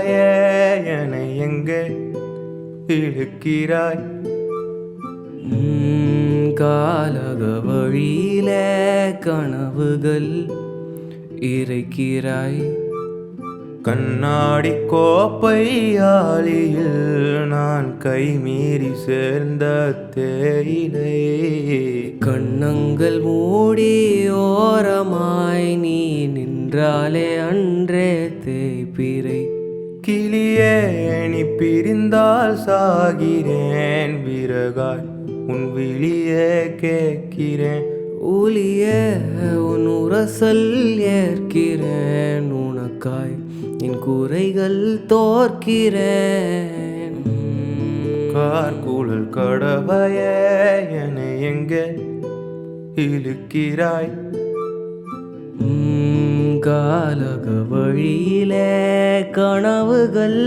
கடவையே என எங்கே இழுக்கிறாய்? காலக வழியிலே கனவுகள் இறைக்கிறாய். கண்ணாடி கோப்பை ஆளியில் நான் கைமீறி சேர்ந்த தேயிலை. கண்ணங்கள் மூடி ஓரமாய் நீ நின்றாலே அன்றே தேய்பிறை. கிளியே நீ பிரிந்தால் சாகிறேன், விறகாய் உன் விழியே கேட்கிறேன். ஒளியே உன் உரசல் ஏற்கிறேன், உனக்காய் என் குறைகள் தோற்கிறேன். கார்குழல் கடவையே என எங்கே இழுக்கிறாய்? காலக வழியிலே கனவுகள்